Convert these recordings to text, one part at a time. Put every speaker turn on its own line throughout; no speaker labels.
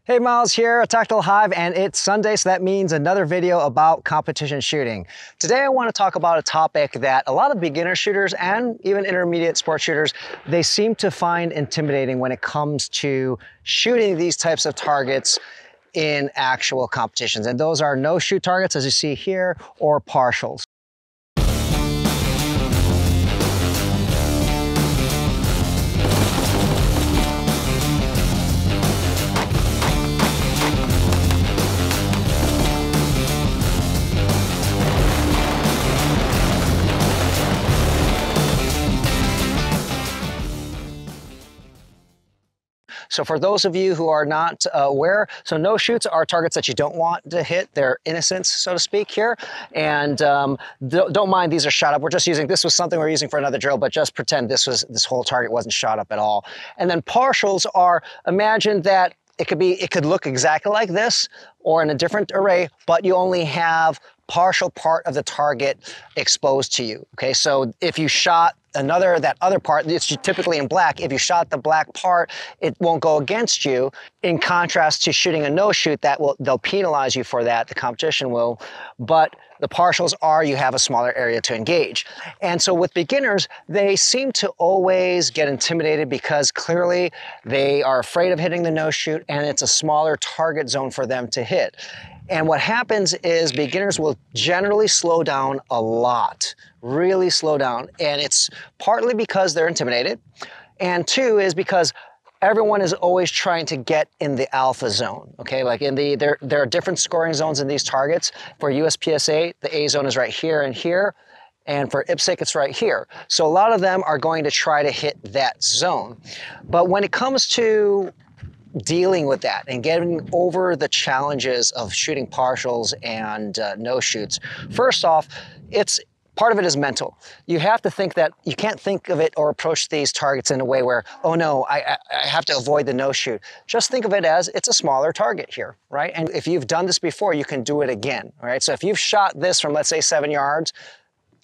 Hey, Miles here, a Tactical Hive, and it's Sunday, so that means another video about competition shooting. Today I want to talk about a topic that a lot of beginner shooters and even intermediate sport shooters, they seem to find intimidating when it comes to shooting these types of targets in actual competitions. And those are no-shoot targets, as you see here, or partials. So for those of you who are not aware, so no shoots are targets that you don't want to hit. They're innocents, so to speak, here. And don't mind these are shot up. We're just using, this was something we're using for another drill, but just pretend this whole target wasn't shot up at all. And then partials are, imagine that it could look exactly like this or in a different array, but you only have partial part of the target exposed to you. Okay, so if you shot that other part, it's typically in black. If you shot the black part, it won't go against you. In contrast to shooting a no-shoot, they'll penalize you for that. The competition will, but the partials are you have a smaller area to engage. And so with beginners, they seem to always get intimidated because clearly they are afraid of hitting the no-shoot and it's a smaller target zone for them to hit. And what happens is beginners will generally slow down a lot, really slow down. And it's partly because they're intimidated. And two is because everyone is always trying to get in the alpha zone, okay? Like there are different scoring zones in these targets. For USPSA, the A zone is right here and here. And for IPSC, it's right here. So a lot of them are going to try to hit that zone. But when it comes to dealing with that and getting over the challenges of shooting partials and no-shoots, first off, part of it is mental. You have to think that you can't think of it or approach these targets in a way where, oh no, I have to avoid the no-shoot. Just think of it as it's a smaller target here, right? And if you've done this before, you can do it again, right? So if you've shot this from, let's say, 7 yards,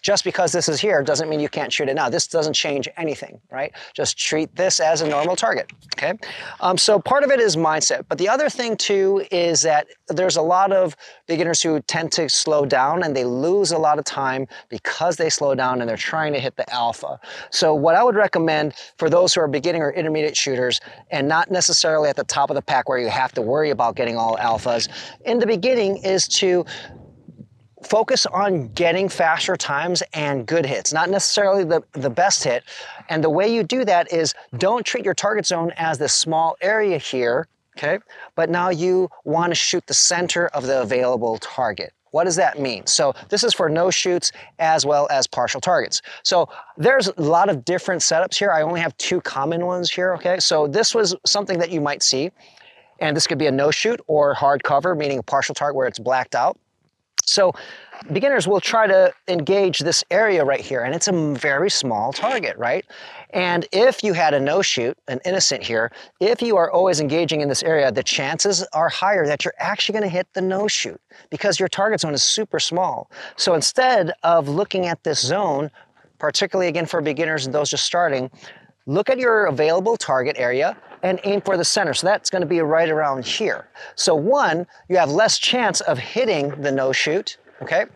just because this is here doesn't mean you can't shoot it now. This doesn't change anything, right? Just treat this as a normal target, okay? So part of it is mindset. But the other thing too is that there's a lot of beginners who tend to slow down and they lose a lot of time because they slow down and they're trying to hit the alpha. So what I would recommend for those who are beginning or intermediate shooters and not necessarily at the top of the pack where you have to worry about getting all alphas, in the beginning is to focus on getting faster times and good hits, not necessarily the best hit. And the way you do that is don't treat your target zone as this small area here, okay? But now you want to shoot the center of the available target. What does that mean? So this is for no-shoots as well as partial targets. So there's a lot of different setups here. I only have 2 common ones here, okay? So this was something that you might see. And this could be a no-shoot or hard cover, meaning a partial target where it's blacked out. So beginners will try to engage this area right here, and it's a very small target, right? And if you had a no-shoot, an innocent here, if you are always engaging in this area, the chances are higher that you're actually going to hit the no-shoot because your target zone is super small. So instead of looking at this zone, particularly again for beginners and those just starting, look at your available target area and aim for the center. So that's going to be right around here. So one, you have less chance of hitting the no-shoot, okay?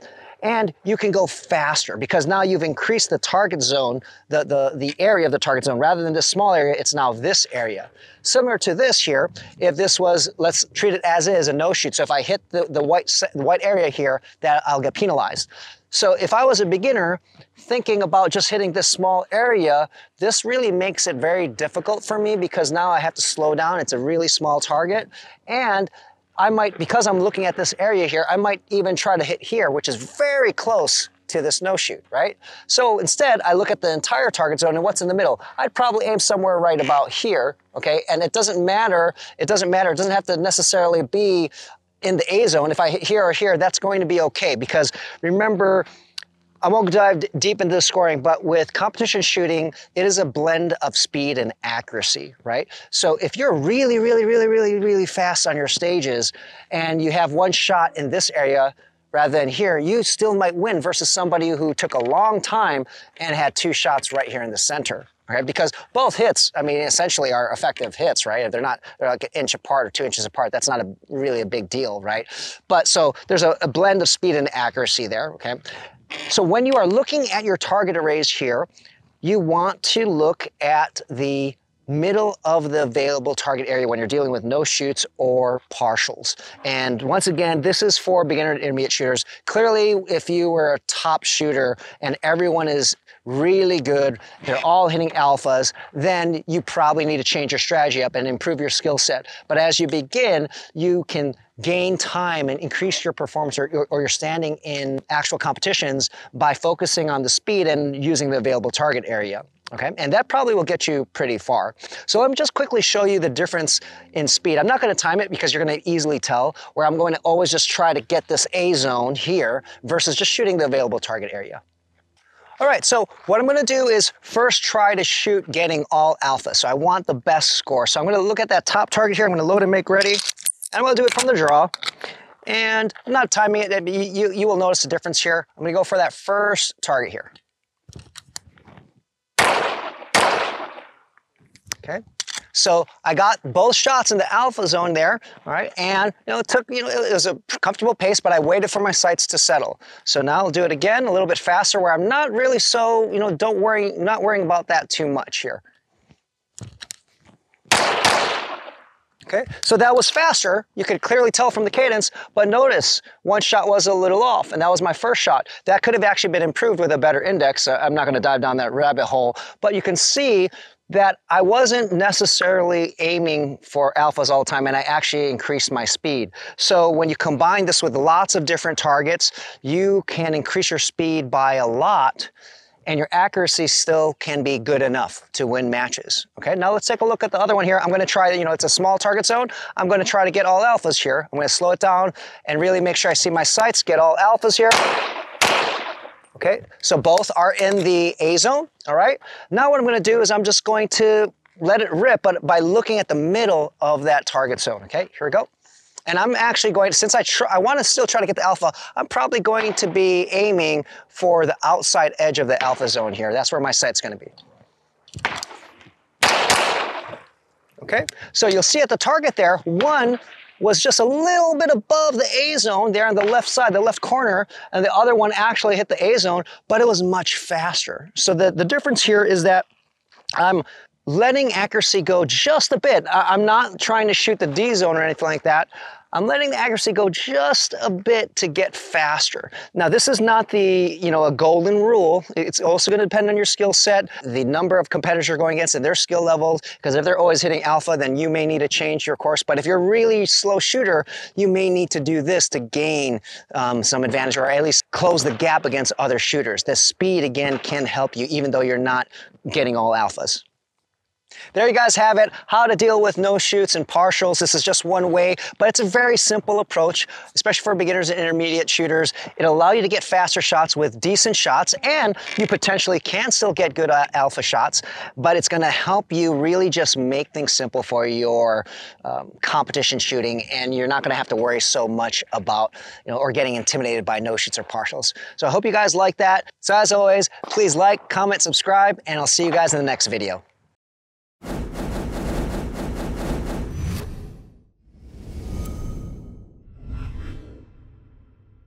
And you can go faster because now you've increased the target zone, the area of the target zone. Rather than this small area, it's now this area. Similar to this here, if this was, let's treat it as is, a no-shoot. So if I hit the white area here, that I'll get penalized. So if I was a beginner thinking about just hitting this small area, this really makes it very difficult for me because now I have to slow down. It's a really small target. And I might, because I'm looking at this area here, I might even try to hit here, which is very close to this no-shoot, right? So instead, I look at the entire target zone and what's in the middle. I'd probably aim somewhere right about here, okay? And it doesn't matter, it doesn't have to necessarily be in the A zone. If I hit here or here, that's going to be okay because remember, I won't dive deep into the scoring, but with competition shooting, it is a blend of speed and accuracy, right? So if you're really fast on your stages and you have one shot in this area rather than here, you still might win versus somebody who took a long time and had 2 shots right here in the center. Okay, because both hits, I mean, essentially are effective hits, right? If they're like an inch apart or 2 inches apart, that's not really a big deal, right? But so there's a blend of speed and accuracy there, okay? So when you are looking at your target arrays here, you want to look at the middle of the available target area when you're dealing with no shoots or partials. And once again, this is for beginner and intermediate shooters. Clearly, if you were a top shooter and everyone is really good, they're all hitting alphas, then you probably need to change your strategy up and improve your skill set. But as you begin, you can gain time and increase your performance or your standing in actual competitions by focusing on the speed and using the available target area. Okay, and that probably will get you pretty far. So let me just quickly show you the difference in speed. I'm not going to time it because you're going to easily tell, where I'm going to always just try to get this A zone here versus just shooting the available target area. All right, so what I'm going to do is first try to shoot getting all alpha. So I want the best score. So I'm going to look at that top target here. I'm going to load and make ready. And I'm going to do it from the draw. And I'm not timing it. You will notice the difference here. I'm going to go for that first target here. Okay, so I got both shots in the alpha zone there, all right, and it took, it was a comfortable pace, but I waited for my sights to settle. So now I'll do it again a little bit faster where I'm not really so, not worrying about that too much here. Okay, so that was faster. You could clearly tell from the cadence, but notice one shot was a little off, and that was my first shot. That could have actually been improved with a better index. I'm not going to dive down that rabbit hole, but you can see that I wasn't necessarily aiming for alphas all the time, and I actually increased my speed. So when you combine this with lots of different targets, you can increase your speed by a lot, and your accuracy still can be good enough to win matches. Okay, now let's take a look at the other one here. I'm going to try, it's a small target zone. I'm going to try to get all alphas here. I'm going to slow it down and really make sure I see my sights, get all alphas here. Okay, so both are in the A zone, all right? Now what I'm going to do is I'm just going to let it rip, but by looking at the middle of that target zone, okay? Here we go. And I'm actually going to, since I want to still try to get the alpha, I'm probably going to be aiming for the outside edge of the alpha zone here. That's where my sight's going to be. Okay, so you'll see at the target there, one was just a little bit above the A zone there on the left side, the left corner, and the other one actually hit the A zone, but it was much faster. So the difference here is that I'm letting accuracy go just a bit. I'm not trying to shoot the D zone or anything like that. I'm letting the accuracy go just a bit to get faster. Now, this is not the, a golden rule. It's also going to depend on your skill set, the number of competitors you're going against and their skill levels, because if they're always hitting alpha, then you may need to change your course. But if you're a really slow shooter, you may need to do this to gain some advantage, or at least close the gap against other shooters. The speed, again, can help you, even though you're not getting all alphas. There you guys have it, how to deal with no shoots and partials. This is just one way, but it's a very simple approach, especially for beginners and intermediate shooters. It'll allow you to get faster shots with decent shots, and you potentially can still get good alpha shots, but it's going to help you really just make things simple for your competition shooting, and you're not going to have to worry so much about, or getting intimidated by no shoots or partials. So I hope you guys like that. So as always, please like, comment, subscribe, and I'll see you guys in the next video.